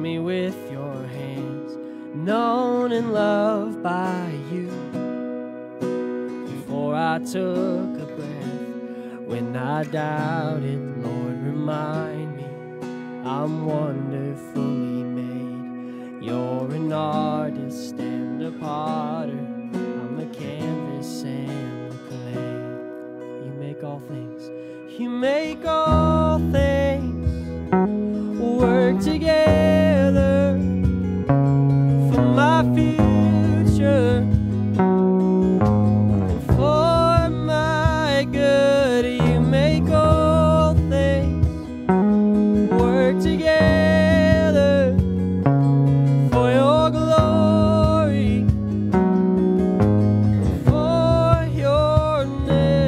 me with your hands, known and loved by you. Before I took a breath, when I doubted, Lord, remind me I'm wonderfully made. You're an artist and a potter, I'm the canvas and the clay. You make all things, you make all things work together for my future and for my good. You make all things work together for your glory, for your name.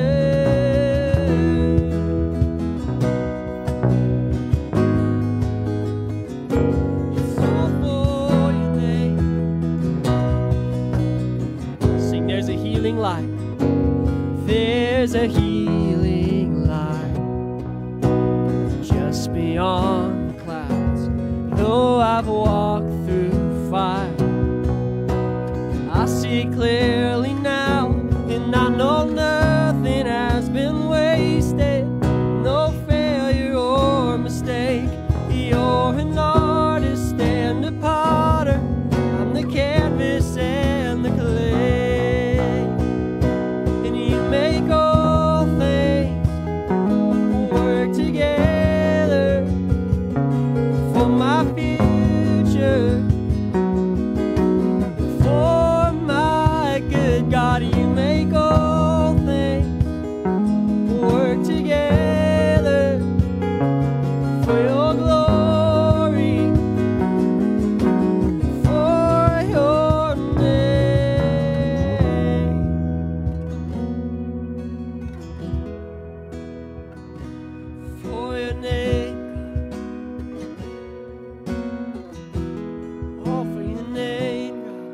It's all for your name. Sing, there's a healing light. There's a healing light just beyond the clouds. Though I've walked through fire, I see clearly now, and I know nothing has been wasted, no failure or mistake. You're an artist and a potter, I'm the canvas and the clay, and you make all things work together for my future, for my good. God, you make all things work together for your glory, for your name, for your name, all for your name, God.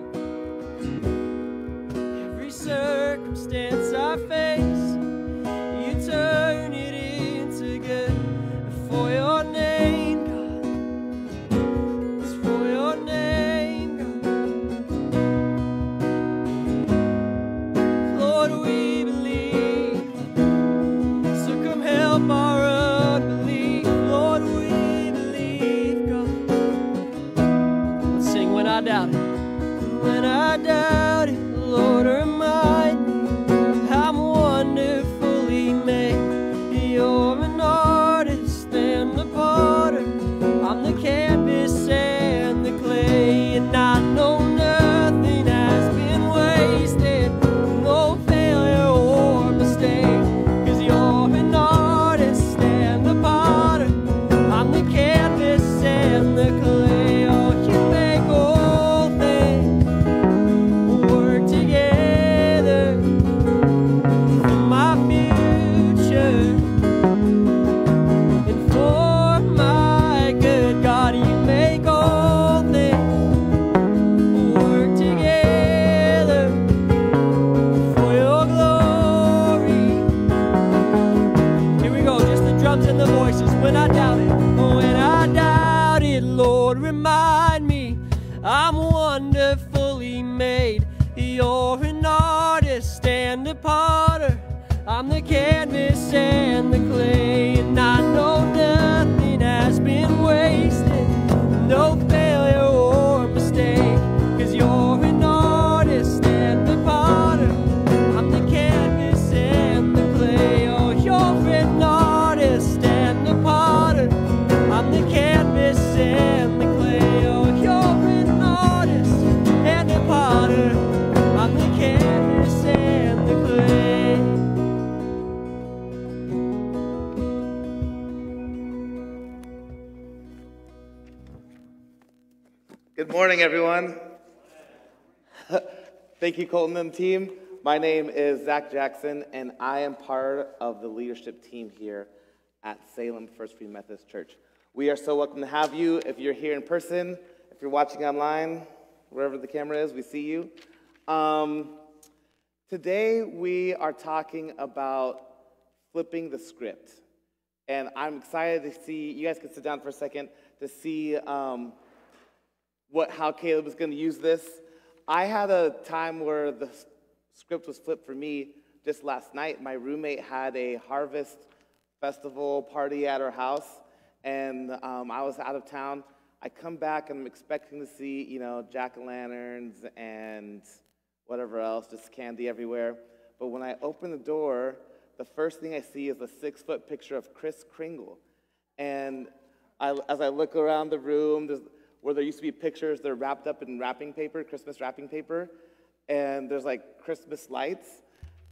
Every circumstance I face, you turn it into good. For your name, God, it's for your name, God. Lord, we believe, so come help our unbelief. Lord, we believe, God. Let's sing when I doubt it. When I doubt it, Lord, remind me I'm wonderfully made. You're an artist and a potter, I'm the canvas and the clay, and I know nothing has been wasted, no failure or mistake. 'Cause you're an artist and a potter, I'm the canvas and the clay. Oh, you make all things work together for my future and for my good. God, you make all things work together for your glory. Here we go, just the drums and the voices. When I doubt it, Lord, remind me I'm wonderfully made. You're an artist and a potter, I'm the canvas and the clay, and I know nothing has been wasted, no failure or mistake. 'Cause you're an artist and a potter, I'm the canvas and the clay. Oh, you're an artist and a potter, I'm the canvas and the clay. Oh, you're an artist and a potter, I'm the canvas and the clay. Good morning, everyone. Thank you, Colton and team. My name is Zach Jackson, and I am part of the leadership team here at Salem First Free Methodist Church. We are so welcome to have you. If you're here in person, if you're watching online, wherever the camera is, we see you. Today, we are talking about flipping the script. And I'm excited to see, you guys can sit down for a second, to see how Caleb is going to use this. I had a time where the script was flipped for me just last night. My roommate had a harvest festival party at her house, and I was out of town. I come back and I'm expecting to see, jack-o'-lanterns and whatever else, just candy everywhere. But when I open the door, the first thing I see is a 6-foot picture of Kris Kringle. And as I look around the room, where there used to be pictures, they're wrapped up in wrapping paper, Christmas wrapping paper, and there's like Christmas lights,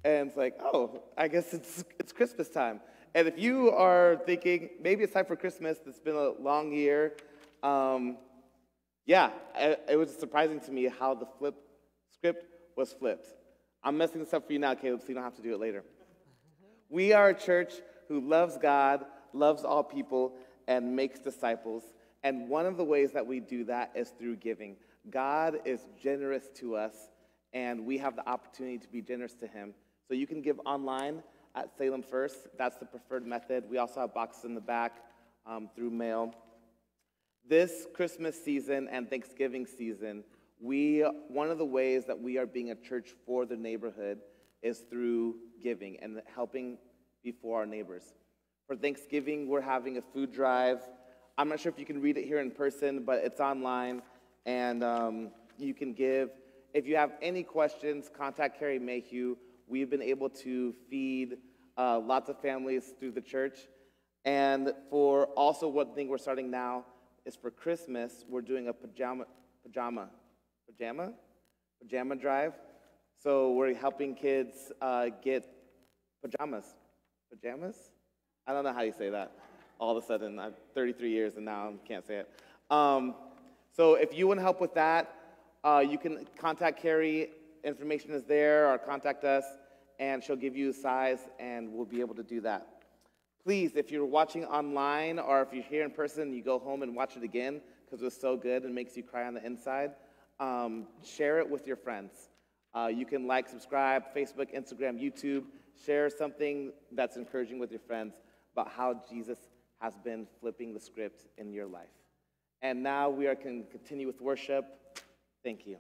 and it's like, oh, I guess it's Christmas time. And if you are thinking, maybe it's time for Christmas, it's been a long year, it was surprising to me how the script was flipped. I'm messing this up for you now, Caleb, so you don't have to do it later. We are a church who loves God, loves all people, and makes disciples. And one of the ways that we do that is through giving. God is generous to us, and we have the opportunity to be generous to him. So you can give online at Salem First. That's the preferred method. We also have boxes in the back through mail. This Christmas season and Thanksgiving season, one of the ways that we are being a church for the neighborhood is through giving and helping before our neighbors. For Thanksgiving, we're having a food drive. I'm not sure if you can read it here in person, but it's online, and you can give. If you have any questions, contact Carrie Mayhew. We've been able to feed lots of families through the church. And for also one thing we're starting now is for Christmas, we're doing a pajama drive. So we're helping kids get pajamas. Pajamas? I don't know how you say that. All of a sudden, I'm 33 years and now I can't say it. So if you want to help with that, you can contact Carrie. Information is there, or contact us, and she'll give you a size, and we'll be able to do that. Please, if you're watching online, or if you're here in person, you go home and watch it again, because it was so good and makes you cry on the inside, share it with your friends. You can like, subscribe, Facebook, Instagram, YouTube. Share something that's encouraging with your friends about how Jesus has been flipping the script in your life. And now we can continue with worship. Thank you.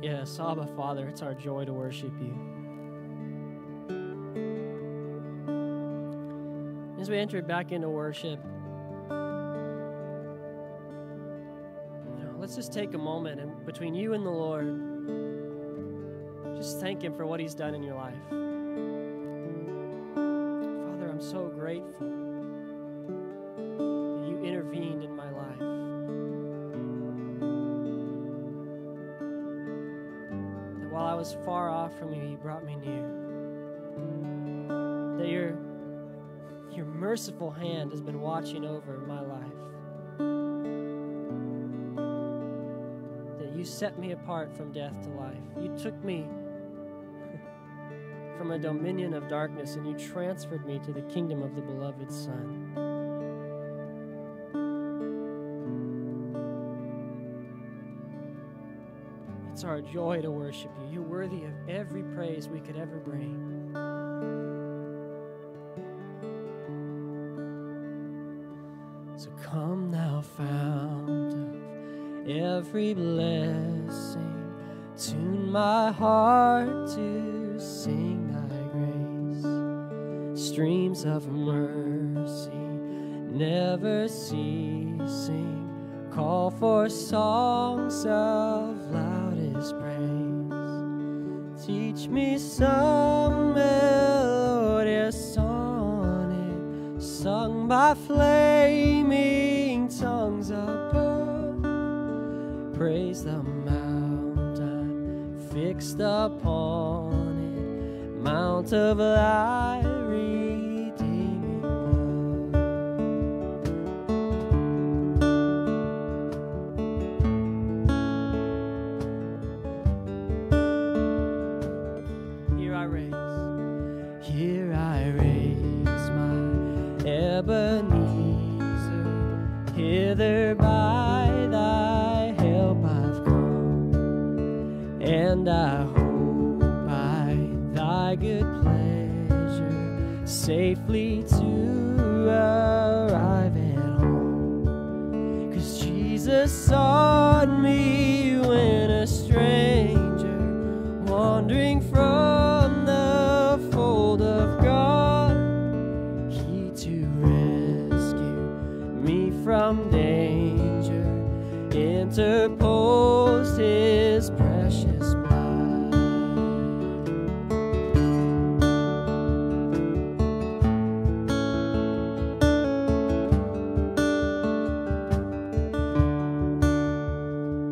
Yes, Abba, Father, it's our joy to worship you. As we enter back into worship, let's just take a moment and between you and the Lord, just thank him for what he's done in your life. Father, I'm so grateful that you intervened in my life. That while I was far off from you, you brought me near. That your merciful hand has been watching over my life. That you set me apart from death to life. You took me from a dominion of darkness and you transferred me to the kingdom of the beloved Son. It's our joy to worship you. You're worthy of every praise we could ever bring. So come thou fount of every blessing, tune my heart to sing thy grace. Streams of mercy never ceasing, call for songs of loudest praise. Teach me some melodious sonnet sung by flaming tongues above. Praise the mount I'm fixed upon it, mount of thy redeeming love. Here I raise my Ebenezer, hither by thy help I've come. safely to arrive at home. 'Cause Jesus sought me when a stranger, wandering from the fold of God, he to rescue me from danger interposed his precious blood.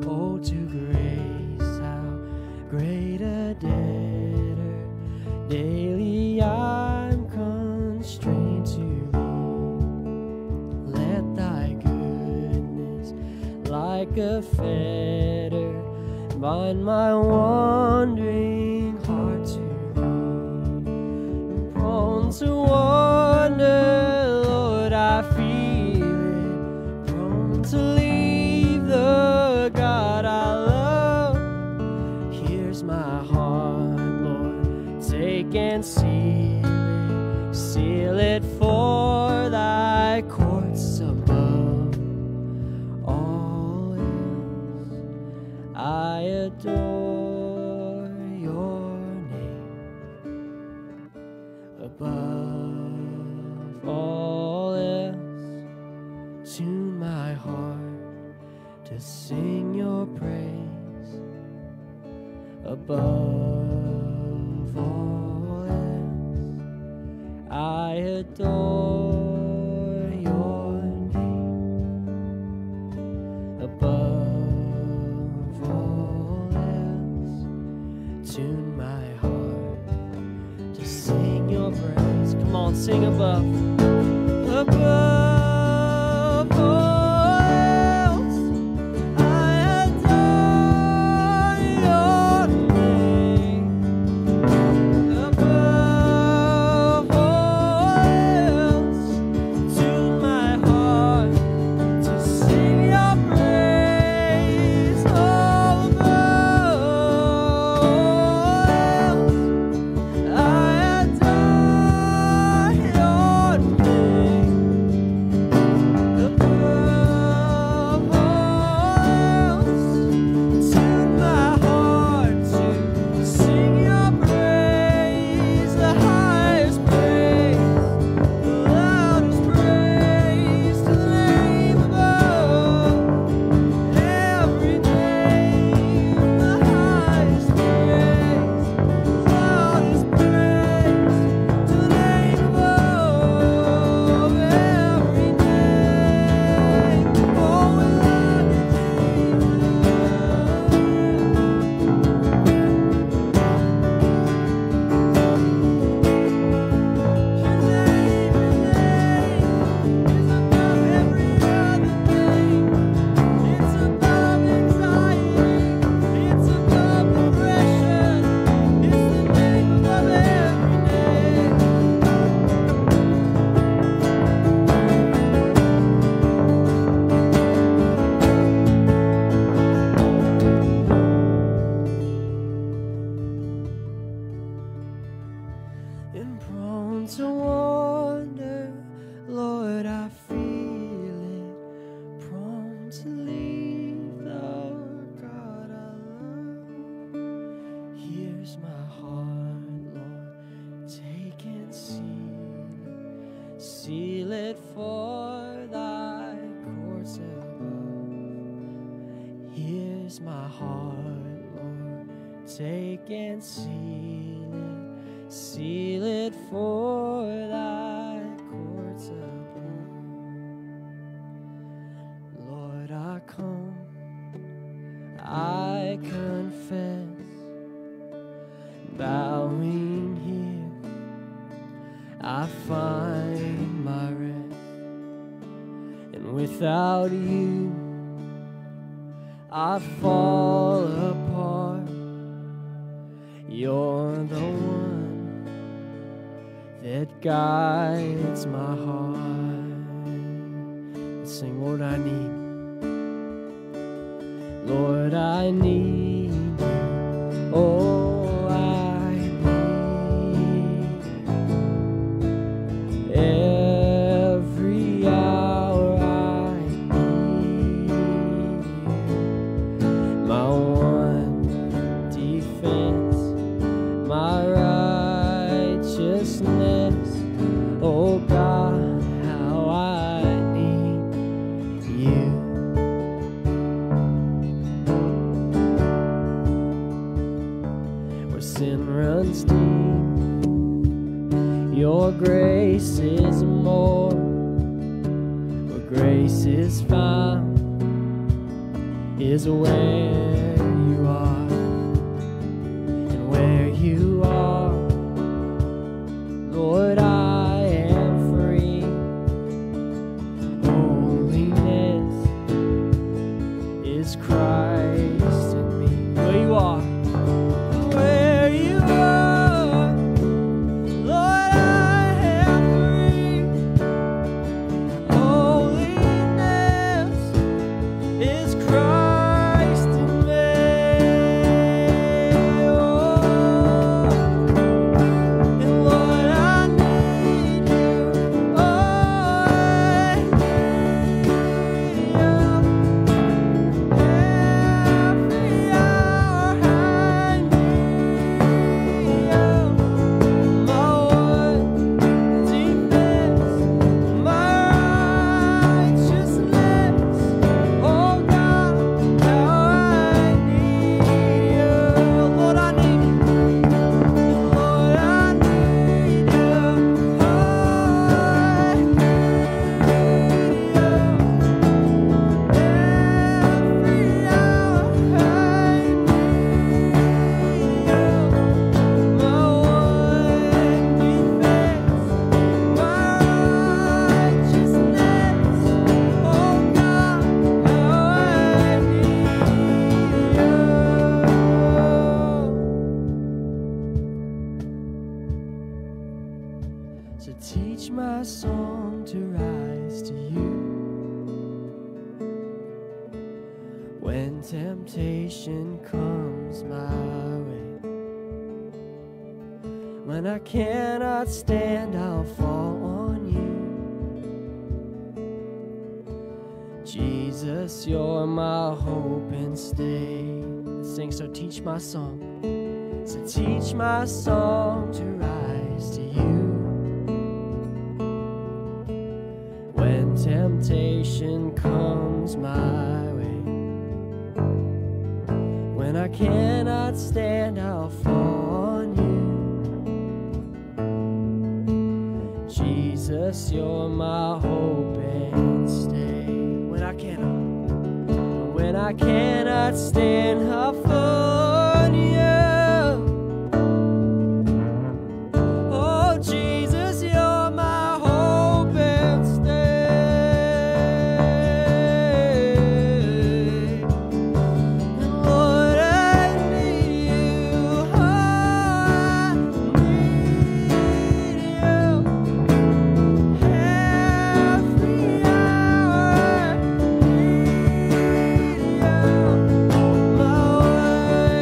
Oh, to grace, how great a debtor daily I'm constrained to be. Let thy goodness like a fetter bind my wandering heart to thee. Prone to wander, Lord, I feel it. Prone to leave the God I love. Here's my heart, Lord, take and seal it for thy courts above. All else I adore your name. Above all else, tune my heart to sing your praise. Above all else, I adore your name. Above all else, tune my heart to sing your praise. Come on, sing above. Above all else, I adore your name. Above all else, tune my heart to sing your praise. Above all else, I adore your name. Above all else, tune my heart to sing your praise. The highest praise, the loudest praise to the name above every name. The highest praise, the loudest praise to the name above every name. Oh, we love you, and prone to wander, Lord, I feel it. Prone to leave the God I love. Here's my heart, Lord, take and seal it for thy courts above. Here's my heart, Lord, take and seal it for thy courts above. Lord, I come, I confess, bowing here, I find my rest, and without you, I fall apart. You're the one that guides my heart. Let's sing, Lord, I need. Lord, I need you. Oh, I need you. grace is more, where grace is found, is where you are, and where you are, Lord, I am free. Holiness is Christ in me. Where you are, where you are, Lord, I am free. Holiness is Christ in me. Oh, and Lord, I need you. Oh, I need you. Every hour I need you. My one defense, my righteousness. Oh God, how I need you. Lord, I need you. Lord, I need you. Oh, I need you. Every hour I need you. My one defense, my righteousness. Oh God, how I need you. So teach my song to rise to you when temptation comes my way. When I cannot stand, I'll fall on you. Jesus, you're my hope and stay. Let's sing, so teach my song. So teach my song to rise to you when temptation comes my way. When I cannot stand, I'll fall on you. Jesus, you're my hope and stay. When I cannot stand, I'll fall on you. Oh, Jesus, you're my hope and stay. And Lord, I need you. I need you. Every hour I need you. My one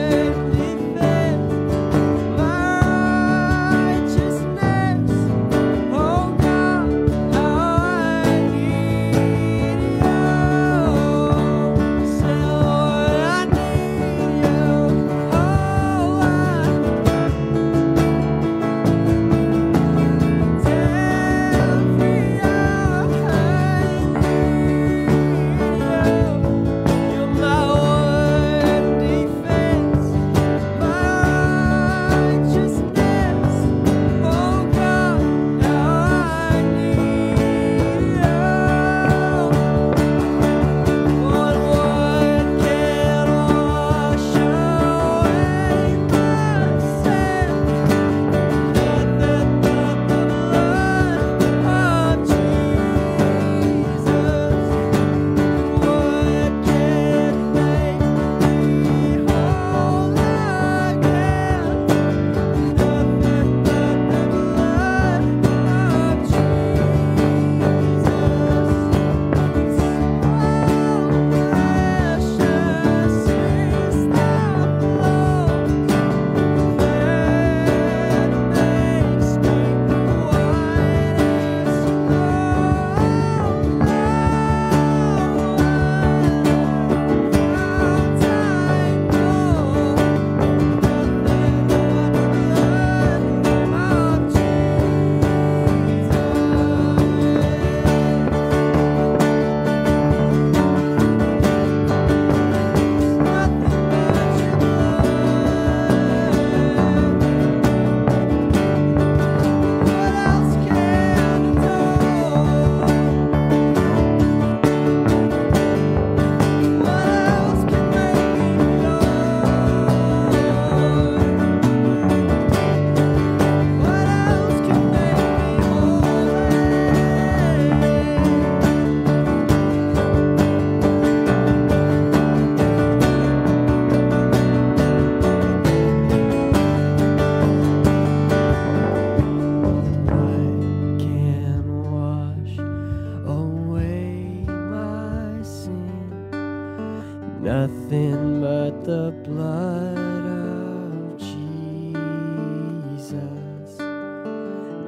Nothing but the blood of Jesus.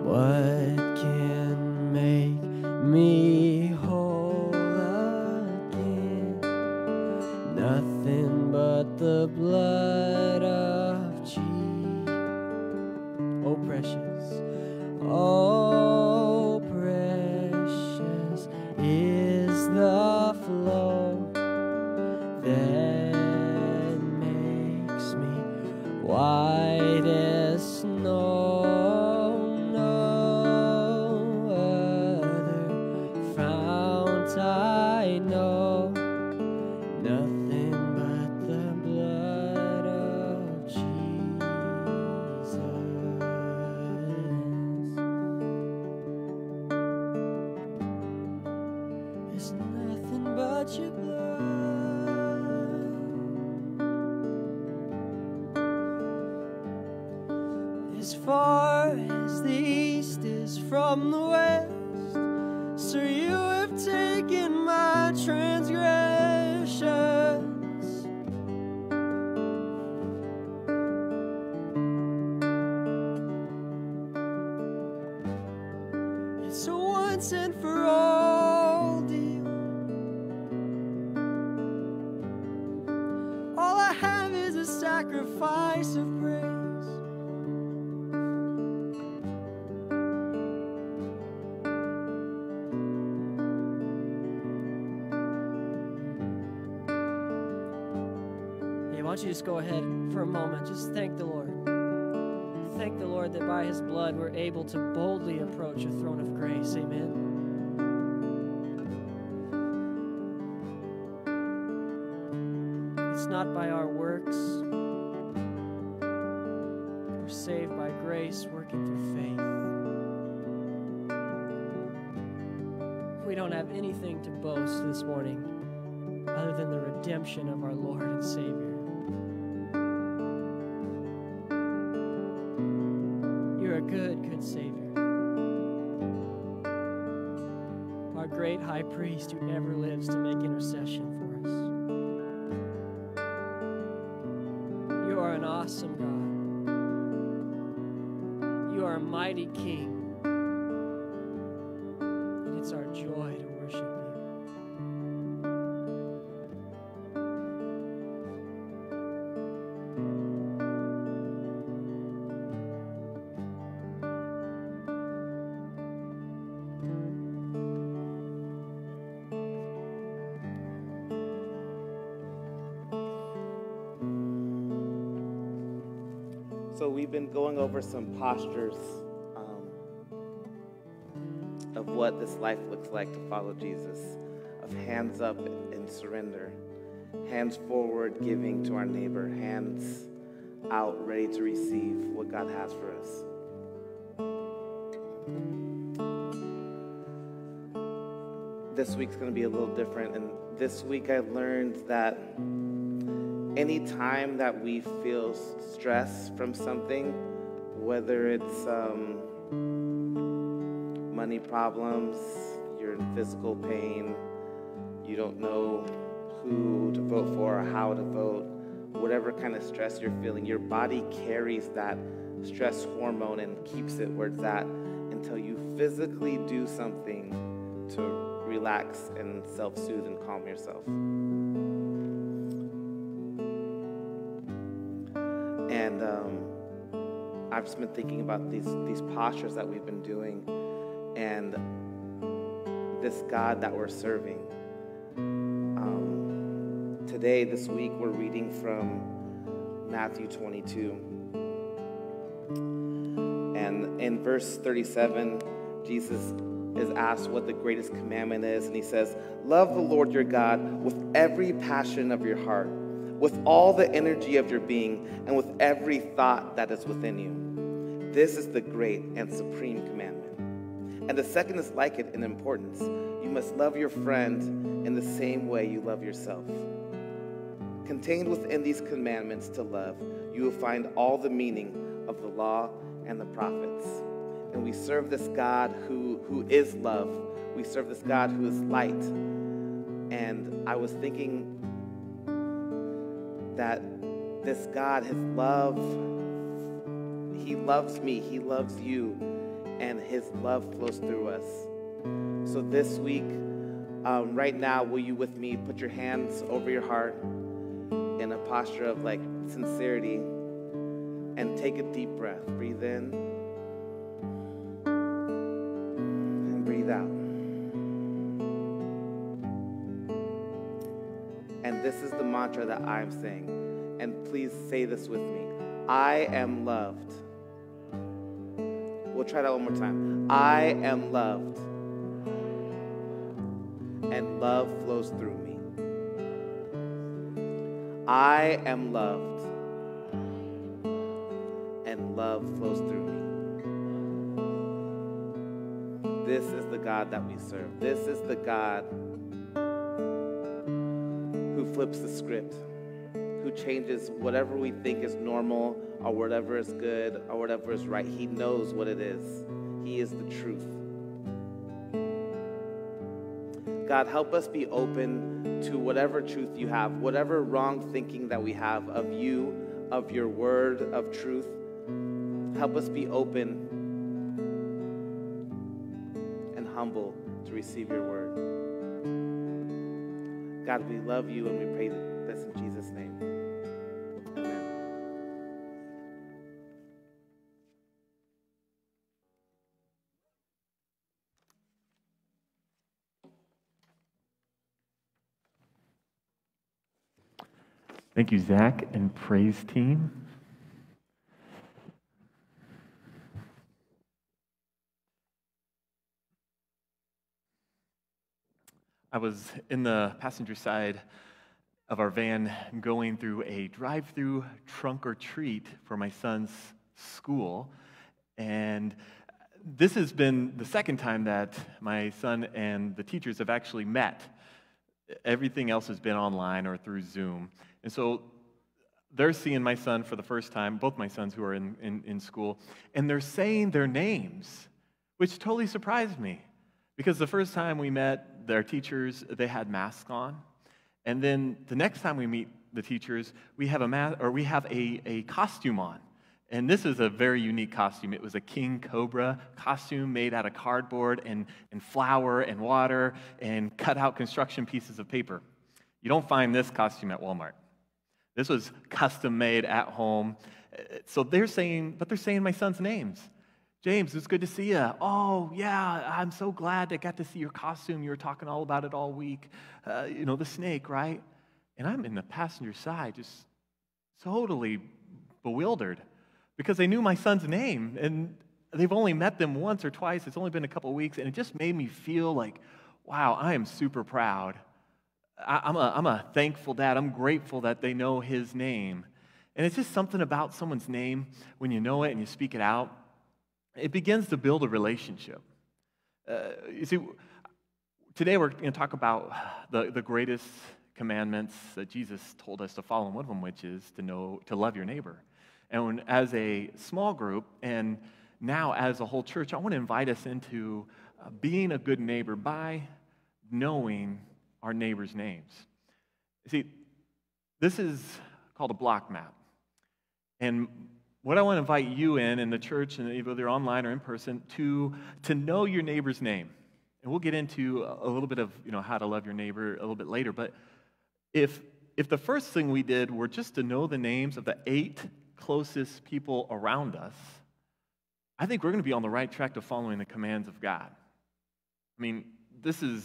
What can make me whole again? Nothing but the blood of Jesus. Oh, precious. Oh, precious is the flow that makes me white as snow. No other fount I know. Nothing but the blood of Jesus. It's nothing but your blood. As far as the east is from the west, so you have taken my transgressions. It's a once and for all deal. All I have is a sacrifice of praise. Why don't you just go ahead for a moment, just thank the Lord. Thank the Lord that by His blood we're able to boldly approach a throne of grace. Amen. It's not by our works. We're saved by grace, working through faith. We don't have anything to boast this morning other than the redemption of our Lord and Savior. You're a good, good Savior. Our great high priest who ever lives to make intercession for us. You are an awesome God. You are a mighty King. And it's our joy to worship you. So we've been going over some postures of what this life looks like to follow Jesus, of hands up in surrender, hands forward giving to our neighbor, hands out ready to receive what God has for us. This week's going to be a little different, and this week I learned that anytime that we feel stress from something, whether it's money problems, you're in physical pain, you don't know who to vote for or how to vote, whatever kind of stress you're feeling, your body carries that stress hormone and keeps it where it's at until you physically do something to relax and self-soothe and calm yourself. And I've just been thinking about these postures that we've been doing and this God that we're serving. Today, this week, we're reading from Matthew 22. And in verse 37, Jesus is asked what the greatest commandment is, and he says, "Love the Lord your God with every passion of your heart, with all the energy of your being, and with every thought that is within you. This is the great and supreme commandment. And the second is like it in importance. You must love your friend in the same way you love yourself. Contained within these commandments to love, you will find all the meaning of the law and the prophets." And we serve this God who is love. We serve this God who is light. And I was thinking that this God, his love, he loves me, he loves you, and his love flows through us. So this week, right now, will you with me put your hands over your heart in a posture of like sincerity and take a deep breath. Breathe in and breathe out. And this is the mantra that I'm saying. And please say this with me. I am loved. We'll try that one more time. I am loved. And love flows through me. I am loved. And love flows through me. This is the God that we serve. This is the God who flips the script, who changes whatever we think is normal or whatever is good or whatever is right. He knows what it is. He is the truth. God, help us be open to whatever truth you have, whatever wrong thinking that we have of you, of your word, of truth. Help us be open and humble to receive your word. God, we love you and we pray this in Jesus' name. Amen. Thank you, Zach and praise team. I was in the passenger side of our van going through a drive-through trunk or treat for my son's school, and this has been the second time that my son and the teachers have actually met. Everything else has been online or through Zoom. And so they're seeing my son for the first time, both my sons who are in school, and they're saying their names, which totally surprised me. Because the first time we met their teachers, they had masks on. And then the next time we meet the teachers, we have a costume on. And this is a very unique costume. It was a king cobra costume made out of cardboard and flour and water and cut out construction pieces of paper. You don't find this costume at Walmart. This was custom made at home. So they're saying my son's names. James, it's good to see you. Oh, yeah, I'm so glad I got to see your costume. You were talking all about it all week. The snake, right? And I'm in the passenger side just totally bewildered because they knew my son's name, and they've only met them once or twice. It's only been a couple of weeks, and it just made me feel like, wow, I am super proud. I'm a thankful dad. I'm grateful that they know his name. And it's just something about someone's name, when you know it and you speak it out, it begins to build a relationship. You see, today we're going to talk about the greatest commandments that Jesus told us to follow, and one of them which is to love your neighbor. And as a small group, and now as a whole church, I want to invite us into being a good neighbor by knowing our neighbors' names. You see, this is called a block map. And what I want to invite you in the church, and whether online or in person, to know your neighbor's name. And we'll get into a little bit of how to love your neighbor a little bit later. But if the first thing we did were just to know the names of the 8 closest people around us, I think we're going to be on the right track to following the commands of God. I mean, this is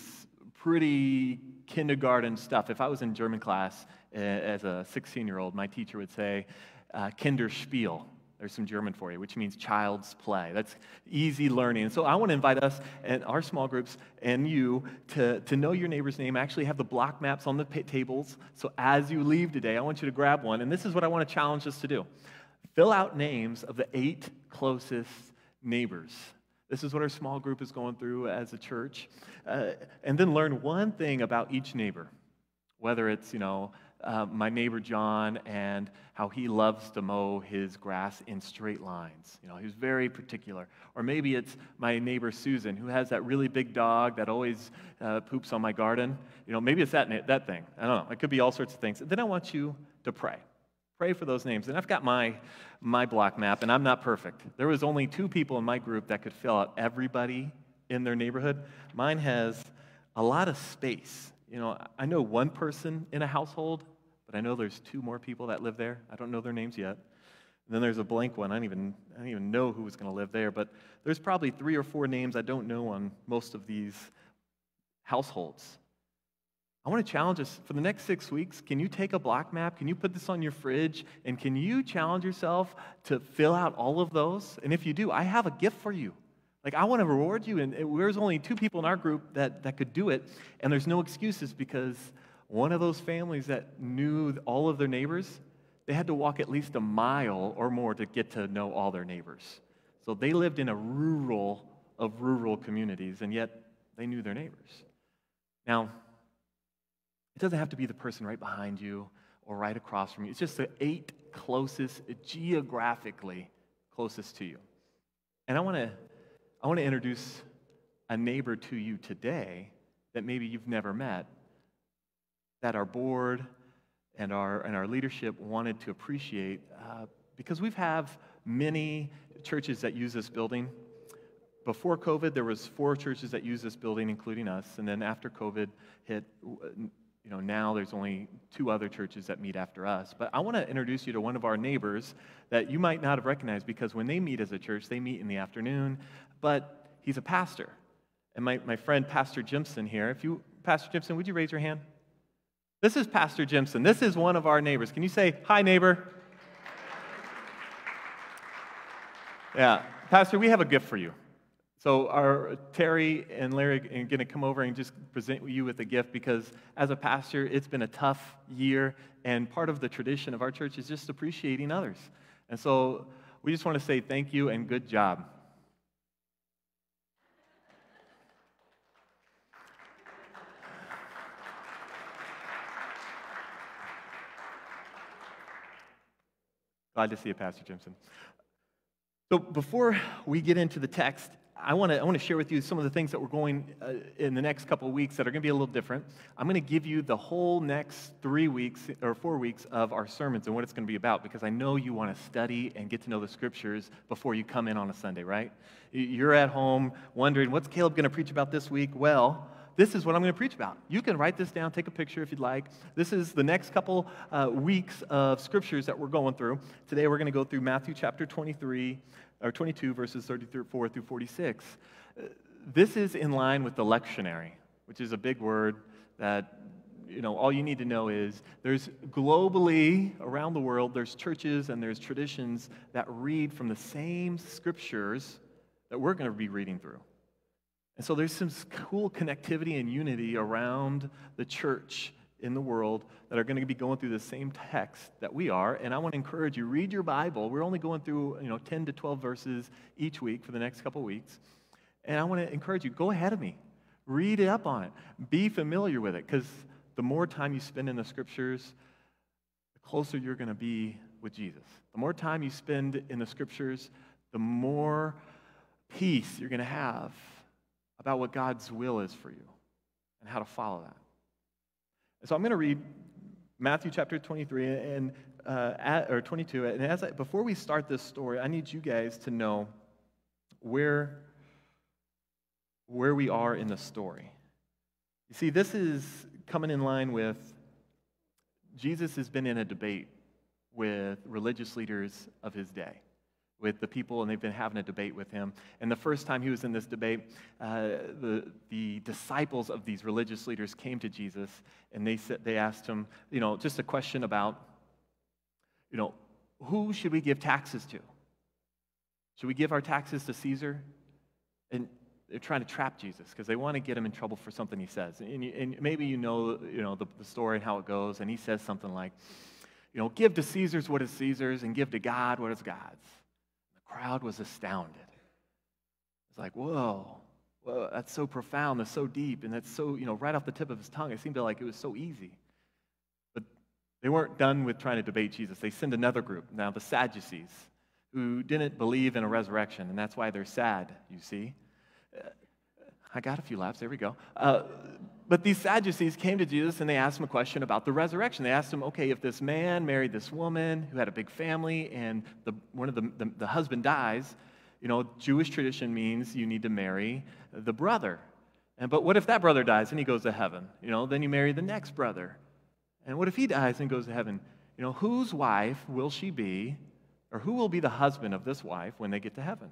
pretty kindergarten stuff. If I was in German class as a 16-year-old, my teacher would say, Kinderspiel. There's some German for you, which means child's play. That's easy learning. And so I want to invite us and our small groups and you to know your neighbor's name. I actually have the block maps on the tables. So as you leave today, I want you to grab one. And this is what I want to challenge us to do. Fill out names of the 8 closest neighbors. This is what our small group is going through as a church. And then learn one thing about each neighbor. Whether it's, my neighbor John and how he loves to mow his grass in straight lines. He's very particular. Or maybe it's my neighbor Susan, who has that really big dog that always poops on my garden. Maybe it's that thing. I don't know. It could be all sorts of things. Then I want you to pray. Pray for those names. And I've got my block map, and I'm not perfect. There was only 2 people in my group that could fill out everybody in their neighborhood. Mine has a lot of space. I know one person in a household, but I know there's 2 more people that live there. I don't know their names yet. And then there's a blank one. I don't even know who was going to live there, but there's probably 3 or 4 names I don't know on most of these households. I want to challenge us for the next 6 weeks. Can you take a block map? Can you put this on your fridge? And can you challenge yourself to fill out all of those? And if you do, I have a gift for you. I want to reward you. And there's only 2 people in our group that could do it. And there's no excuses because one of those families that knew all of their neighbors, they had to walk at least a mile or more to get to know all their neighbors. So they lived in a rural communities, and yet they knew their neighbors. Now, it doesn't have to be the person right behind you or right across from you. It's just the 8 closest, geographically closest to you. And I want to introduce a neighbor to you today that maybe you've never met, that our board and our leadership wanted to appreciate because we have many churches that use this building. Before COVID, there was 4 churches that used this building, including us, and then after COVID hit, now there's only 2 other churches that meet after us. But I want to introduce you to one of our neighbors that you might not have recognized because when they meet as a church, they meet in the afternoon, but he's a pastor. And my friend, Pastor Jimson here, Pastor Jimson, would you raise your hand? This is Pastor Jimson. This is one of our neighbors. Can you say, hi, neighbor? Yeah. Pastor, we have a gift for you. So our Terry and Larry are going to come over and just present you with a gift because as a pastor, it's been a tough year, and part of the tradition of our church is just appreciating others. And so we just want to say thank you and good job. Glad to see you, Pastor Jimson. So before we get into the text, I want to share with you some of the things that we're going in the next couple of weeks that are going to be a little different. I'm going to give you the whole next 3 weeks or 4 weeks of our sermons and what it's going to be about because I know you want to study and get to know the scriptures before you come in on a Sunday, right? You're at home wondering, what's Caleb going to preach about this week? Well, this is what I'm going to preach about. You can write this down, take a picture if you'd like. This is the next couple weeks of scriptures that we're going through. Today we're going to go through Matthew chapter 22, verses 34 through 46. This is in line with the lectionary, which is a big word that, all you need to know is there's globally around the world, there's churches and there's traditions that read from the same scriptures that we're going to be reading through. And so there's some cool connectivity and unity around the church in the world that are going to be going through the same text that we are. And I want to encourage you, read your Bible. We're only going through 10 to 12 verses each week for the next couple weeks. And I want to encourage you, go ahead of me. Read up on it. Be familiar with it, because the more time you spend in the scriptures, the closer you're going to be with Jesus. The more time you spend in the scriptures, the more peace you're going to have about what God's will is for you and how to follow that. So I'm going to read Matthew chapter 23 or 22. And before we start this story, I need you guys to know where we are in the story. You see, this is coming in line with Jesus has been in a debate with religious leaders of his day, with the people, and they've been having a debate with him. And the first time he was in this debate, the disciples of these religious leaders came to Jesus, and they asked him, just a question about, who should we give taxes to? Should we give our taxes to Caesar? And they're trying to trap Jesus because they want to get him in trouble for something he says. And maybe the story and how it goes, and he says something like, give to Caesar's what is Caesar's, and give to God what is God's. Crowd was astounded. It's like, whoa, that's so profound, that's so deep, and that's so, right off the tip of his tongue. It seemed like it was so easy. But They weren't done with trying to debate Jesus. They sent another group, now the Sadducees, who didn't believe in a resurrection, and that's why they're sad, you see. I got a few laughs, there we go. But these Sadducees came to Jesus and they asked him a question about the resurrection. They asked him, okay, if this man married this woman who had a big family and one of the husband dies, Jewish tradition means you need to marry the brother. But what if that brother dies and he goes to heaven? Then you marry the next brother. And what if he dies and goes to heaven? Whose wife will she be, or who will be the husband of this wife when they get to heaven?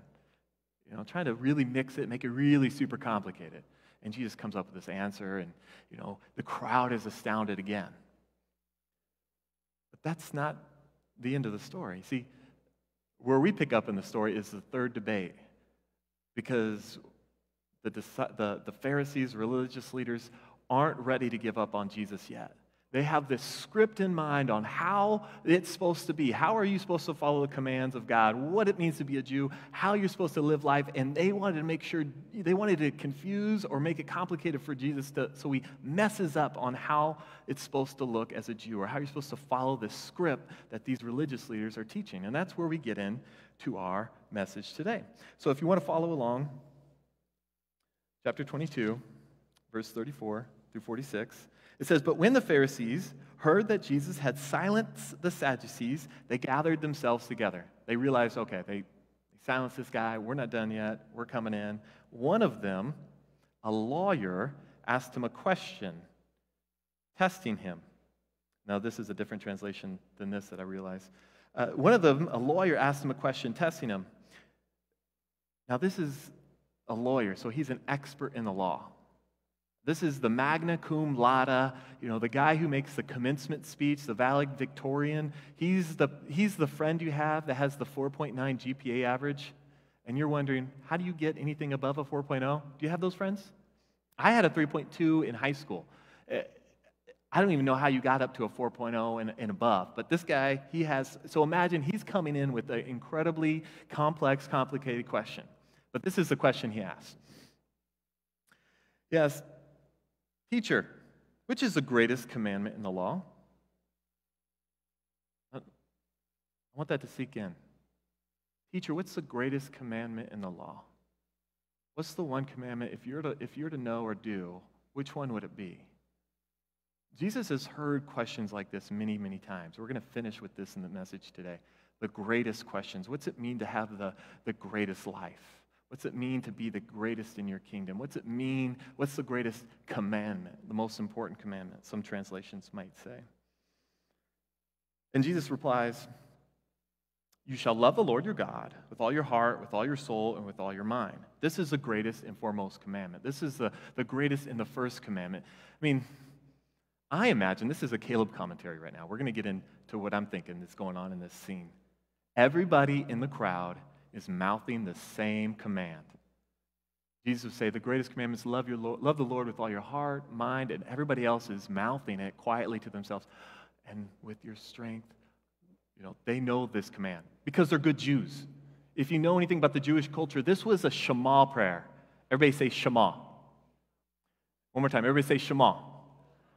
Trying to really mix it, make it really super complicated. And Jesus comes up with this answer, and, the crowd is astounded again. But that's not the end of the story. See, where we pick up in the story is the third debate, because the Pharisees, religious leaders, aren't ready to give up on Jesus yet. They have this script in mind on how it's supposed to be. How are you supposed to follow the commands of God? What it means to be a Jew? How you're supposed to live life? And they wanted to make sure, they wanted to confuse or make it complicated for Jesus so he messes up on how it's supposed to look as a Jew, or how you're supposed to follow this script that these religious leaders are teaching. And that's where we get into our message today. So if you want to follow along, chapter 22, verse 34 through 46, it says, "But when the Pharisees heard that Jesus had silenced the Sadducees, they gathered themselves together." They realized, okay, they silenced this guy. We're not done yet. We're coming in. One of them, a lawyer, asked him a question, testing him. Now, this is a different translation than this that I realize. One of them, a lawyer, asked him a question, testing him. Now, this is a lawyer, so he's an expert in the law. This is the magna cum laude, the guy who makes the commencement speech, the valedictorian. He's the friend you have that has the 4.9 GPA average, and you're wondering, how do you get anything above a 4.0? Do you have those friends? I had a 3.2 in high school. I don't even know how you got up to a 4.0 and above, but this guy, so imagine he's coming in with an incredibly complex, complicated question. But this is the question he asked. Yes. "Teacher, which is the greatest commandment in the law?" I want that to sink in. Teacher, what's the greatest commandment in the law? What's the one commandment, if you're to know or do, which one would it be? Jesus has heard questions like this many, many times. We're going to finish with this in the message today. The greatest questions. What's it mean to have the greatest life? What's it mean to be the greatest in your kingdom? What's it mean? What's the greatest commandment, the most important commandment, some translations might say. And Jesus replies, "You shall love the Lord your God with all your heart, with all your soul, and with all your mind." This is the greatest and foremost commandment. This is the greatest and the first commandment. I imagine, this is a Caleb commentary right now. We're going to get into what I'm thinking is going on in this scene. Everybody in the crowd is mouthing the same command. Jesus would say, the greatest commandment is love the Lord with all your heart, mind, and everybody else is mouthing it quietly to themselves. And with your strength, they know this command because they're good Jews. If you know anything about the Jewish culture, this was a Shema prayer. Everybody say Shema. One more time, everybody say Shema.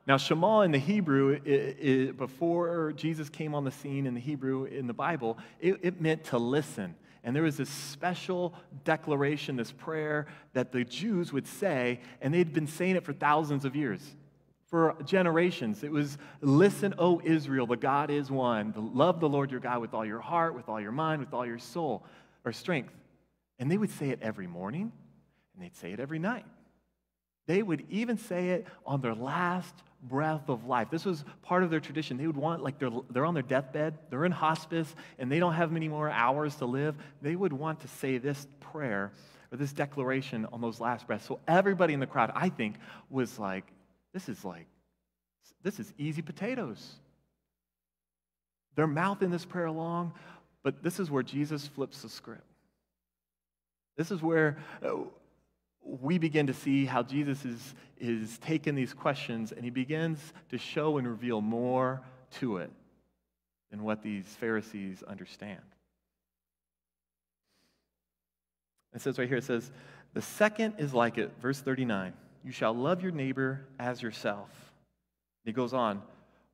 Now, Shema in the Hebrew, before Jesus came on the scene in the Hebrew in the Bible, it meant to listen. And there was this special declaration, this prayer that the Jews would say, and they'd been saying it for thousands of years, for generations. It was, "Listen, O Israel, the God is one. Love the Lord your God with all your heart, with all your mind, with all your soul," or strength. And they would say it every morning, and they'd say it every night. They would even say it on their last breath of life. This was part of their tradition. They would want, like they're on their deathbed, they're in hospice, and they don't have many more hours to live. They would want to say this prayer or this declaration on those last breaths. So everybody in the crowd, I think, was like, this is easy potatoes. They're mouthing this prayer along, but this is where Jesus flips the script. This is where we begin to see how Jesus is taking these questions and he begins to show and reveal more to it than what these Pharisees understand. It says right here, it says, "The second is like it," verse 39, "You shall love your neighbor as yourself." He goes on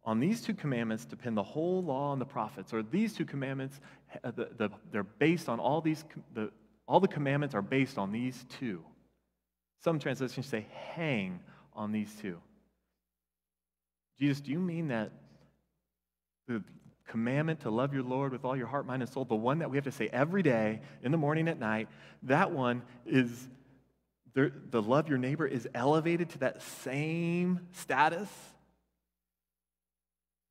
on these two commandments depend the whole law and the prophets, or these two commandments, they're based on all the commandments are based on these two. Some translations say hang on these two. Jesus, do you mean that the commandment to love your Lord with all your heart, mind, and soul, the one that we have to say every day, in the morning, at night, that one is, the love your neighbor is elevated to that same status?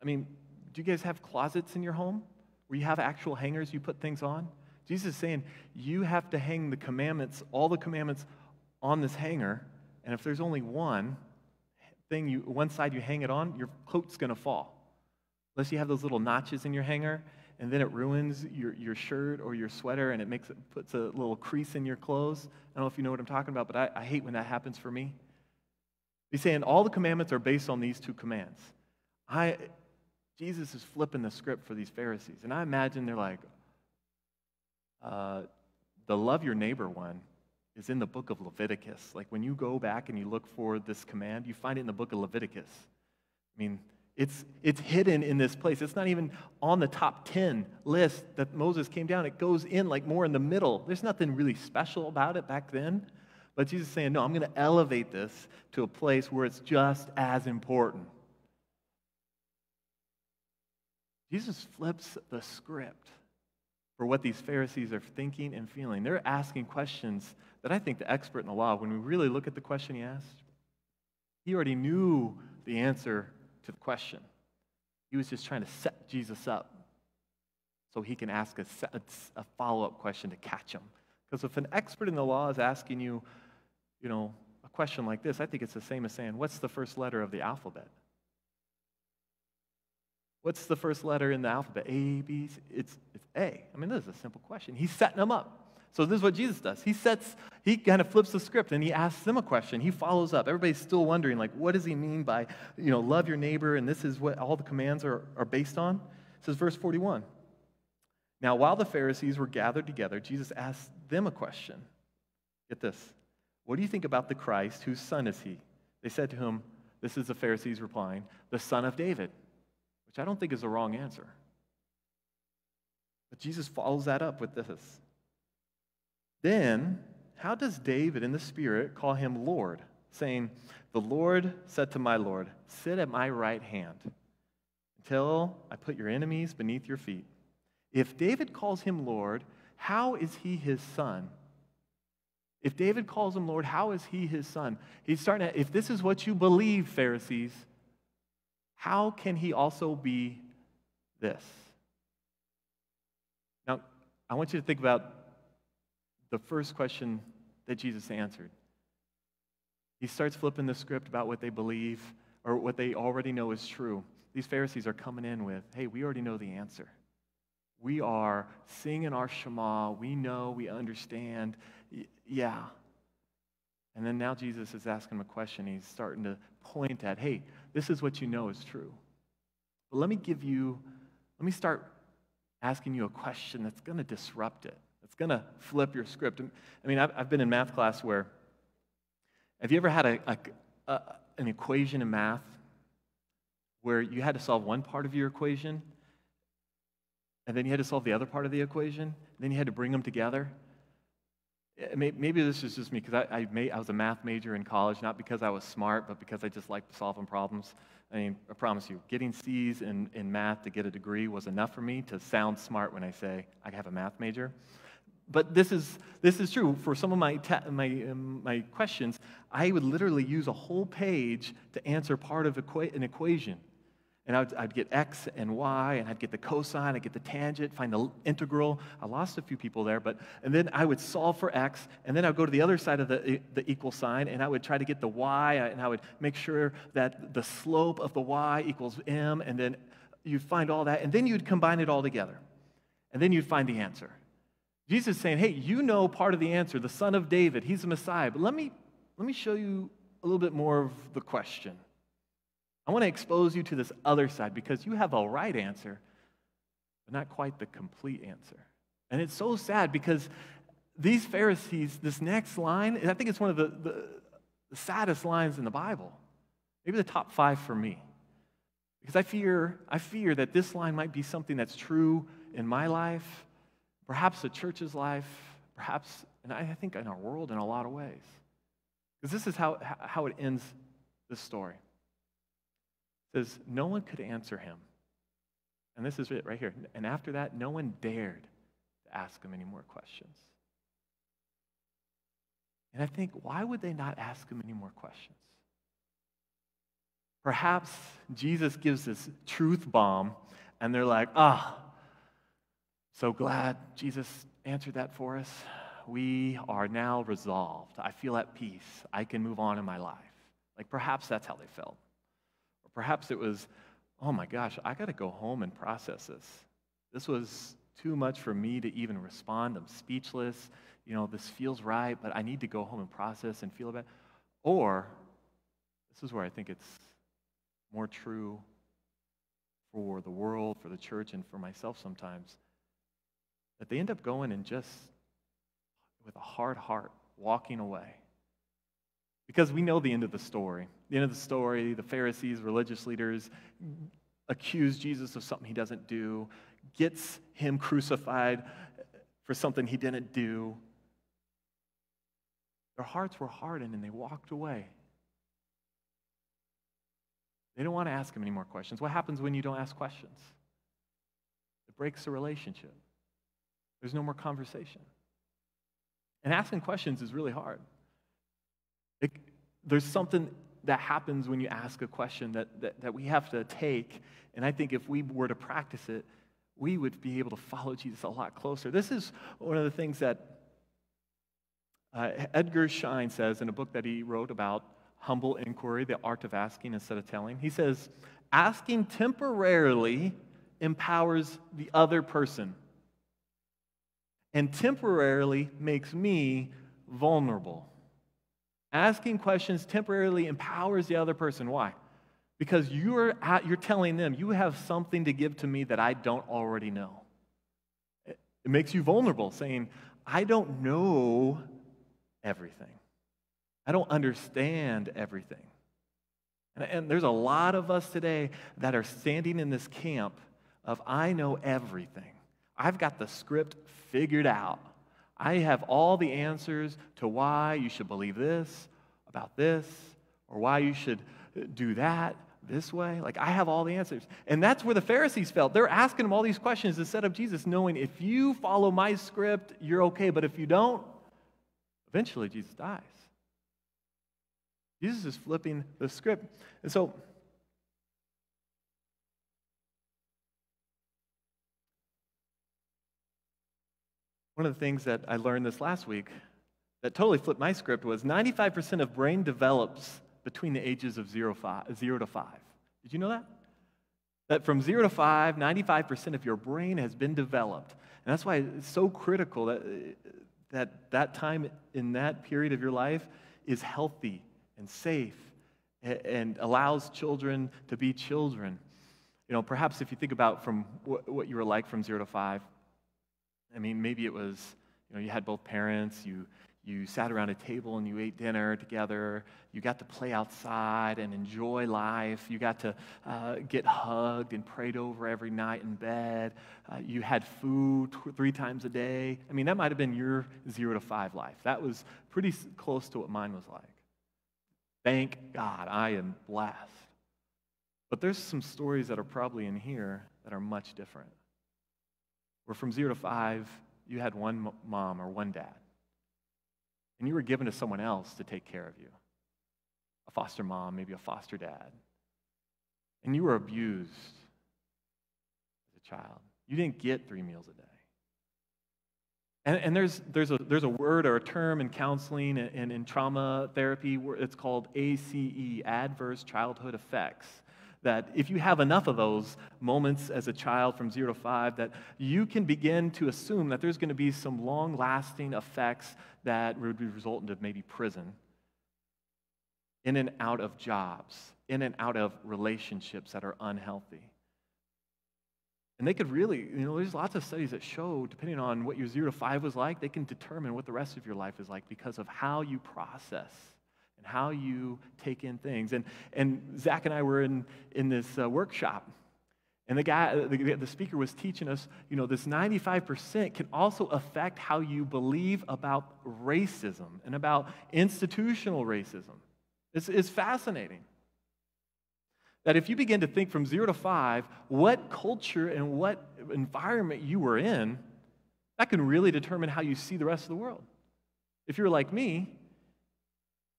I mean, do you guys have closets in your home where you have actual hangers you put things on? Jesus is saying you have to hang the commandments, all the commandments, on this hanger, and if there's only one side you hang it on, your coat's going to fall. Unless you have those little notches in your hanger, and then it ruins your shirt or your sweater, and puts a little crease in your clothes. I don't know if you know what I'm talking about, but I hate when that happens for me. He's saying all the commandments are based on these two commands. Jesus is flipping the script for these Pharisees, and I imagine they're like, the love your neighbor one is in the book of Leviticus. Like when you go back and you look for this command, you find it in the book of Leviticus. I mean, it's hidden in this place. It's not even on the top 10 list that Moses came down. It goes in like more in the middle. There's nothing really special about it back then. But Jesus is saying, no, I'm going to elevate this to a place where it's just as important. Jesus flips the script for what these Pharisees are thinking and feeling. They're asking questions that I think the expert in the law, when we really look at the question he asked, he already knew the answer to the question. He was just trying to set Jesus up so he can ask a follow-up question to catch him. Because if an expert in the law is asking you, a question like this, I think it's the same as saying, what's the first letter of the alphabet? What's the first letter in the alphabet? A, B, C? It's A. I mean, this is a simple question. He's setting them up. So this is what Jesus does. He kind of flips the script and he asks them a question. He follows up. Everybody's still wondering, like, what does he mean by, love your neighbor, and this is what all the commands are based on? It says, verse 41. Now, while the Pharisees were gathered together, Jesus asked them a question. Get this. What do you think about the Christ? Whose son is he? They said to him, this is the Pharisees replying, the son of David, which I don't think is the wrong answer. But Jesus follows that up with this. Then, how does David in the Spirit call him Lord, saying, the Lord said to my Lord, sit at my right hand until I put your enemies beneath your feet? If David calls him Lord, how is he his son? If David calls him Lord, how is he his son? He's starting to, if this is what you believe, Pharisees, how can he also be this? Now, I want you to think about the first question that Jesus answered. He starts flipping the script about what they believe or what they already know is true. These Pharisees are coming in with, hey, we already know the answer. We are singing our Shema. We know, we understand. Yeah. And then now Jesus is asking them a question. He's starting to point at, hey, this is what you know is true. But let me start asking you a question that's going to disrupt it. It's going to flip your script. I mean, I've been in math class where, have you ever had an equation in math where you had to solve one part of your equation, and then you had to solve the other part of the equation, and then you had to bring them together? Maybe this is just me, because I was a math major in college, not because I was smart, but because I just liked solving problems. I mean, I promise you, getting C's in math to get a degree was enough for me to sound smart when I say I have a math major. But this is true. For some of my questions, I would literally use a whole page to answer part of an equation. And I'd get x and y, and I'd get the cosine, I'd get the tangent, find the integral. I lost a few people there, and then I would solve for x, and then I'd go to the other side of the equal sign, and I would try to get the y, and I would make sure that the slope of the y equals m, and then you'd find all that, and then you'd combine it all together, and then you'd find the answer. Jesus is saying, hey, you know part of the answer, the son of David, he's the Messiah, but let me show you a little bit more of the question. I want to expose you to this other side because you have a right answer, but not quite the complete answer. And it's so sad because these Pharisees, this next line, I think it's one of the saddest lines in the Bible. Maybe the top 5 for me. Because I fear that this line might be something that's true in my life, perhaps the church's life, perhaps, and I think in our world in a lot of ways. Because this is how it ends this story. It says, no one could answer him. And this is it right here. And after that, no one dared to ask him any more questions. And I think, why would they not ask him any more questions? Perhaps Jesus gives this truth bomb, and they're like, so glad Jesus answered that for us. We are now resolved. I feel at peace. I can move on in my life. Like perhaps that's how they felt. Or perhaps it was, oh my gosh, I got to go home and process this. This was too much for me to even respond. I'm speechless. This feels right, but I need to go home and process and feel about it. Or, this is where I think it's more true for the world, for the church, and for myself sometimes, that they end up going and just, with a hard heart, walking away. Because we know the end of the story. The end of the story, the Pharisees, religious leaders, accuse Jesus of something he doesn't do, gets him crucified for something he didn't do. Their hearts were hardened and they walked away. They don't want to ask him any more questions. What happens when you don't ask questions? It breaks the relationship. There's no more conversation. And asking questions is really hard. There's something that happens when you ask a question that we have to take, and I think if we were to practice it, we would be able to follow Jesus a lot closer. This is one of the things that Edgar Schein says in a book that he wrote about humble inquiry, the art of asking instead of telling. He says, asking temporarily empowers the other person and temporarily makes me vulnerable. Asking questions temporarily empowers the other person. Why? Because you're telling them, you have something to give to me that I don't already know. It makes you vulnerable, saying, I don't know everything. I don't understand everything. And there's a lot of us today that are standing in this camp of, I know everything. I've got the script figured out. I have all the answers to why you should believe this, about this, or why you should do that this way. Like, I have all the answers. And that's where the Pharisees felt. They're asking him all these questions instead of Jesus, knowing if you follow my script, you're okay. But if you don't, eventually Jesus dies. Jesus is flipping the script. And so, one of the things that I learned this last week that totally flipped my script was 95% of brain develops between the ages of 0 to 5. Did you know that? That from 0 to 5, 95% of your brain has been developed. And that's why it's so critical that time in that period of your life is healthy and safe and allows children to be children. Perhaps if you think about from what you were like from 0 to 5, I mean, maybe it was, you had both parents, you sat around a table and you ate dinner together, you got to play outside and enjoy life, you got to get hugged and prayed over every night in bed, you had food 3 times a day. I mean, that might have been your 0 to 5 life. That was pretty close to what mine was like. Thank God, I am blessed. But there's some stories that are probably in here that are much different. Where from 0 to 5, you had one mom or one dad. And you were given to someone else to take care of you. A foster mom, maybe a foster dad. And you were abused as a child. You didn't get 3 meals a day. And there's a word or a term in counseling and in trauma therapy where it's called ACE, adverse childhood effects. That if you have enough of those moments as a child from 0 to 5, that you can begin to assume that there's going to be some long-lasting effects that would result into maybe prison, in and out of jobs, in and out of relationships that are unhealthy. And they could really, there's lots of studies that show, depending on what your 0 to 5 was like, they can determine what the rest of your life is like because of how you process and and how you take in things. And Zach and I were in this workshop, and the speaker was teaching us, this 95% can also affect how you believe about racism and about institutional racism. It's fascinating that if you begin to think from 0 to 5, what culture and what environment you were in, that can really determine how you see the rest of the world. If you're like me,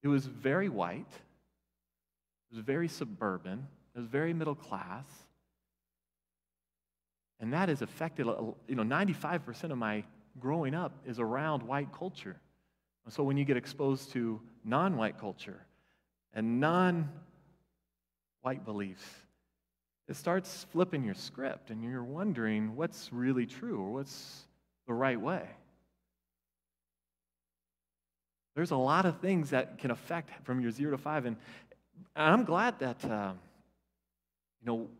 it was very white, it was very suburban, it was very middle class, and that has affected, 95% of my growing up is around white culture. So when you get exposed to non-white culture and non-white beliefs, it starts flipping your script, and you're wondering what's really true or what's the right way. There's a lot of things that can affect from your 0 to 5, and I'm glad that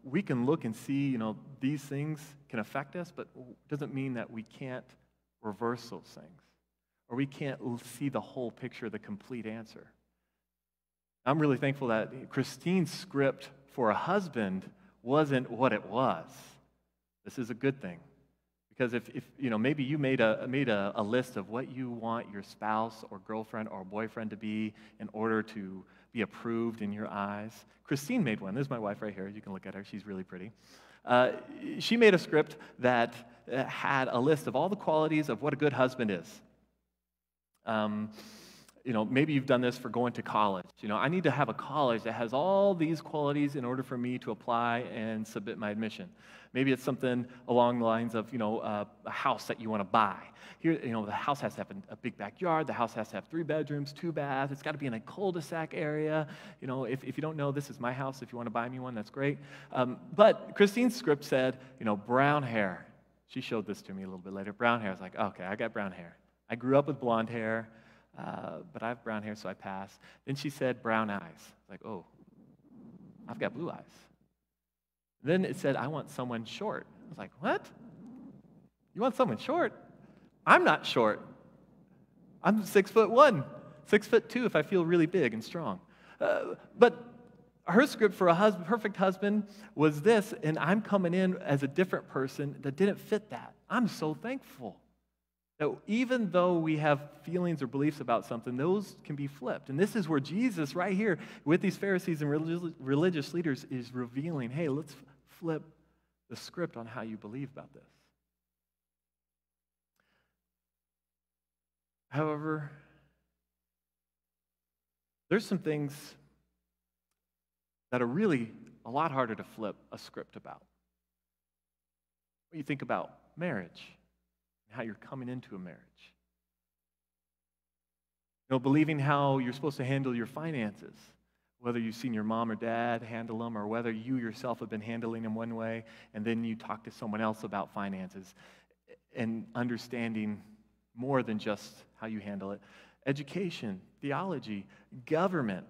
we can look and see, these things can affect us, but it doesn't mean that we can't reverse those things, or we can't see the whole picture, the complete answer. I'm really thankful that Christine's script for a husband wasn't what it was. This is a good thing. Because if maybe you made a list of what you want your spouse or girlfriend or boyfriend to be in order to be approved in your eyes. Christine made one. This is my wife right here. You can look at her. She's really pretty. She made a script that had a list of all the qualities of what a good husband is. Maybe you've done this for going to college. I need to have a college that has all these qualities in order for me to apply and submit my admission. Maybe it's something along the lines of, a house that you want to buy. Here, the house has to have a big backyard. The house has to have 3 bedrooms, 2 baths. It's got to be in a cul-de-sac area. If you don't know, this is my house. If you want to buy me one, that's great. But Christine's script said, brown hair. She showed this to me a little bit later. Brown hair. I was like, okay, I got brown hair. I grew up with blonde hair. But I have brown hair, so I passed. Then she said brown eyes. Like, oh, I've got blue eyes. Then it said, I want someone short. I was like, what? You want someone short? I'm not short. I'm 6'1", 6'2" if I feel really big and strong. But her script for a perfect husband was this, and I'm coming in as a different person that didn't fit that. I'm so thankful that even though we have feelings or beliefs about something, those can be flipped. And this is where Jesus, right here, with these Pharisees and religious leaders, is revealing, hey, let's flip the script on how you believe about this. However, there's some things that are really a lot harder to flip a script about. When you think about marriage, how you're coming into a marriage. Believing how you're supposed to handle your finances, whether you've seen your mom or dad handle them, or whether you yourself have been handling them one way, and then you talk to someone else about finances, and understanding more than just how you handle it. Education, theology, government.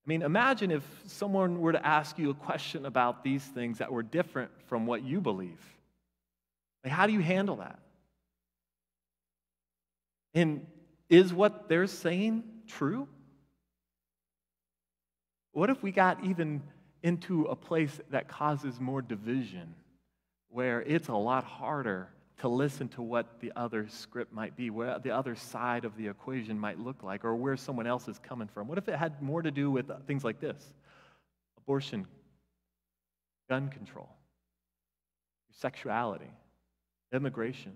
Imagine if someone were to ask you a question about these things that were different from what you believe. How do you handle that? And is what they're saying true? What if we got even into a place that causes more division, where it's a lot harder to listen to what the other script might be, where the other side of the equation might look like, or where someone else is coming from? What if it had more to do with things like this? Abortion, gun control, sexuality, immigration,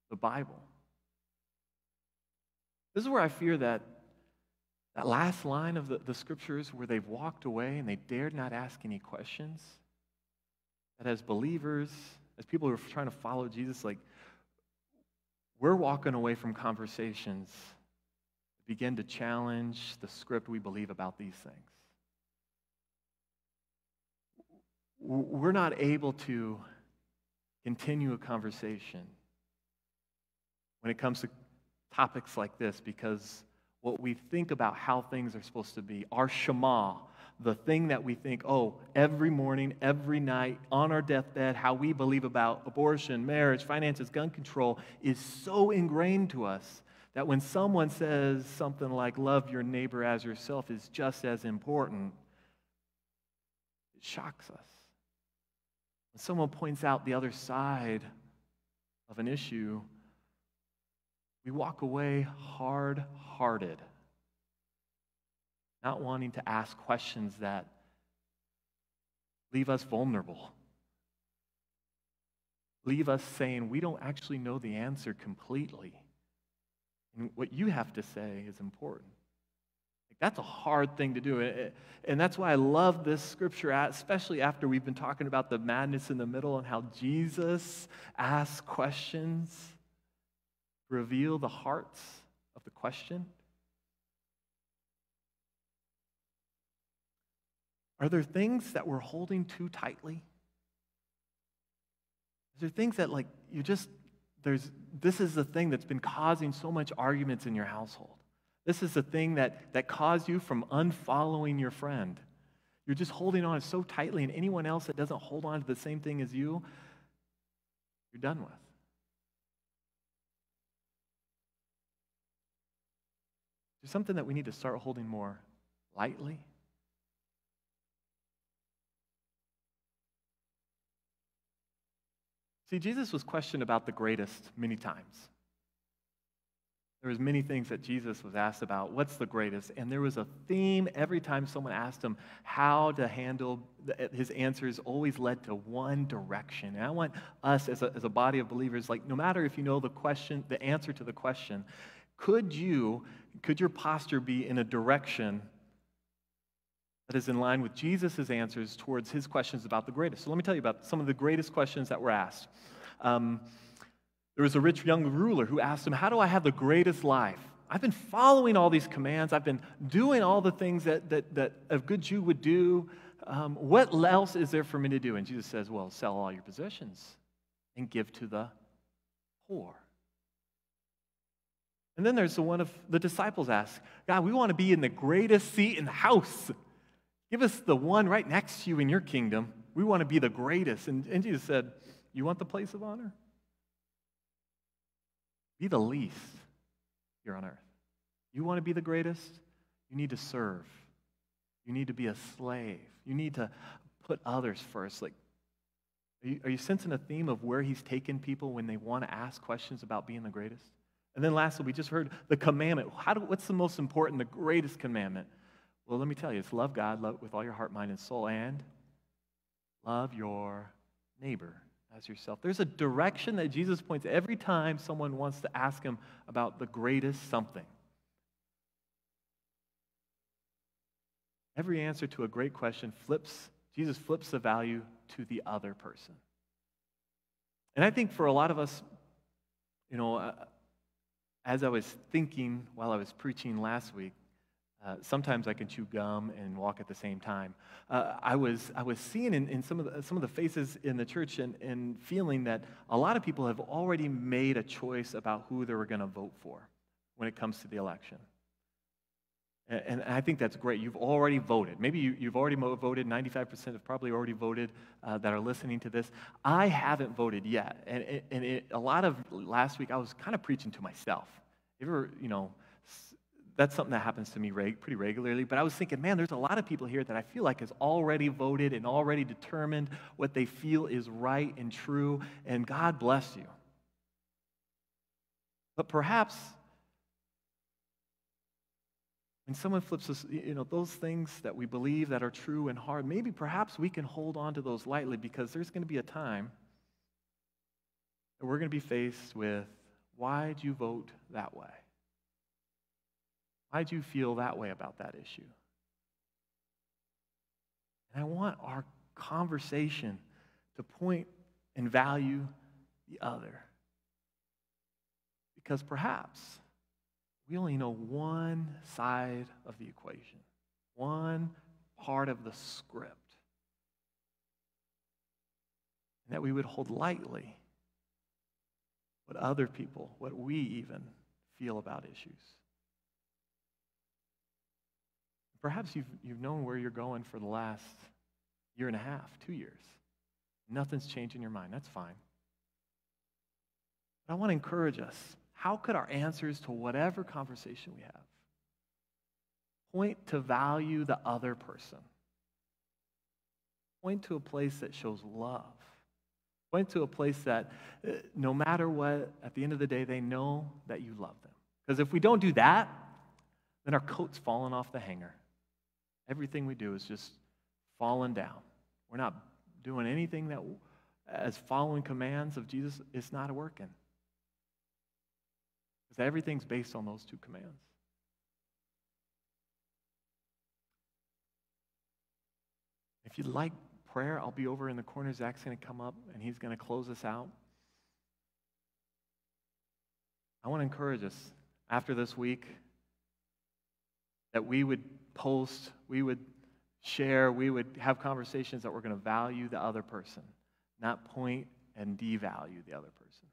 the Bible. This is where I fear that last line of the scriptures where they've walked away and they dared not ask any questions, that as believers, as people who are trying to follow Jesus, we're walking away from conversations that begin to challenge the script we believe about these things. We're not able to continue a conversation when it comes to topics like this, because what we think about how things are supposed to be, our Shema, the thing that we think, every morning, every night, on our deathbed, how we believe about abortion, marriage, finances, gun control, is so ingrained to us that when someone says something like love your neighbor as yourself is just as important, it shocks us. When someone points out the other side of an issue, we walk away hard-hearted, not wanting to ask questions that leave us vulnerable, leave us saying we don't actually know the answer completely. And what you have to say is important. That's a hard thing to do. And that's why I love this scripture, especially after we've been talking about the madness in the middle and how Jesus asks questions to reveal the hearts of the question. Are there things that we're holding too tightly? Is there things that this is the thing that's been causing so much arguments in your household? This is the thing that caused you from unfollowing your friend. You're just holding on so tightly, and anyone else that doesn't hold on to the same thing as you, you're done with. There's something that we need to start holding more lightly. See, Jesus was questioned about the greatest many times. There was many things that Jesus was asked about. What's the greatest? And there was a theme every time someone asked him how to handle, his answers always led to one direction. And I want us as a body of believers, no matter if you know the question, the answer to the question, could your posture be in a direction that is in line with Jesus' answers towards his questions about the greatest? So let me tell you about some of the greatest questions that were asked. There was a rich young ruler who asked him, how do I have the greatest life? I've been following all these commands. I've been doing all the things that a good Jew would do. What else is there for me to do? And Jesus says, well, sell all your possessions and give to the poor. And then there's the one of the disciples asked, God, we want to be in the greatest seat in the house. Give us the one right next to you in your kingdom. We want to be the greatest. And Jesus said, you want the place of honor? Be the least here on earth. You want to be the greatest? You need to serve. You need to be a slave. You need to put others first. Are you sensing a theme of where he's taken people when they want to ask questions about being the greatest? And then lastly, we just heard the commandment. What's the most important, the greatest commandment? Well, let me tell you, it's love God with all your heart, mind, and soul, and love your neighbor as yourself. There's a direction that Jesus points every time someone wants to ask him about the greatest something. Every answer to a great question Jesus flips the value to the other person. And I think for a lot of us, as I was thinking while I was preaching last week, sometimes I can chew gum and walk at the same time. I was seeing in some of the faces in the church and feeling that a lot of people have already made a choice about who they were going to vote for when it comes to the election. And I think that's great. You've already voted. Maybe you've already voted. 95% have probably already voted that are listening to this. I haven't voted yet. And a lot of last week, I was kind of preaching to myself. That's something that happens to me pretty regularly. But I was thinking, man, there's a lot of people here that I feel like has already voted and already determined what they feel is right and true. And God bless you. But perhaps when someone flips us, those things that we believe that are true and hard, maybe perhaps we can hold on to those lightly, because there's going to be a time that we're going to be faced with, why'd you vote that way? Why'd you feel that way about that issue? And I want our conversation to point and value the other. Because perhaps we only know one side of the equation, one part of the script, and that we would hold lightly what other people, what we even feel about issues. Perhaps you've known where you're going for the last year and a half, 2 years. Nothing's changed in your mind. That's fine. But I want to encourage us How could our answers to whatever conversation we have point to value the other person? Point to a place that shows love. Point to a place that no matter what, at the end of the day, they know that you love them. Because if we don't do that, then our coat's falling off the hanger. Everything we do is just falling down. We're not doing anything that, as following commands of Jesus, it's not working. Because everything's based on those two commands. If you'd like prayer, I'll be over in the corner. Zach's going to come up, and he's going to close us out. I want to encourage us after this week that we would post, we would share, we would have conversations that we're going to value the other person, not point and devalue the other person.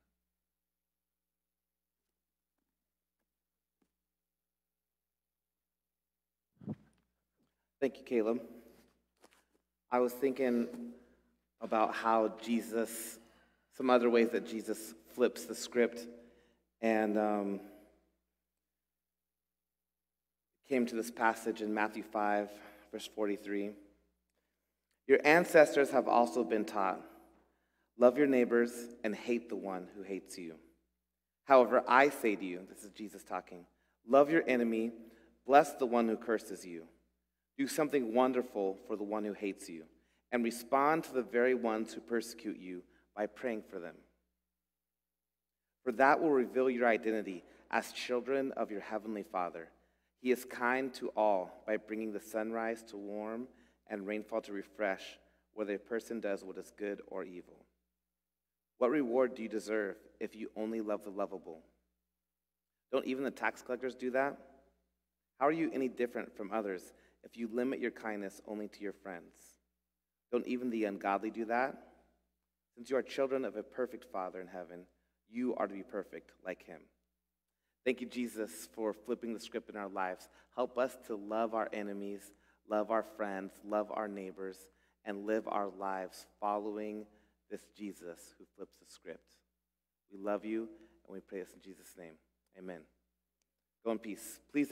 Thank you, Caleb. I was thinking about how Jesus, some other ways that Jesus flips the script, and came to this passage in Matthew 5, verse 43. Your ancestors have also been taught, love your neighbors and hate the one who hates you. However, I say to you, this is Jesus talking, love your enemy, bless the one who curses you. Do something wonderful for the one who hates you, and respond to the very ones who persecute you by praying for them. For that will reveal your identity as children of your heavenly Father. He is kind to all by bringing the sunrise to warm and rainfall to refresh, whether a person does what is good or evil. What reward do you deserve if you only love the lovable? Don't even the tax collectors do that? How are you any different from others if you limit your kindness only to your friends? Don't even the ungodly do that? Since you are children of a perfect Father in heaven, you are to be perfect like him. Thank you, Jesus, for flipping the script in our lives. Help us to love our enemies, love our friends, love our neighbors, and live our lives following this Jesus who flips the script. We love you, and we pray this in Jesus' name. Amen. Go in peace. Please.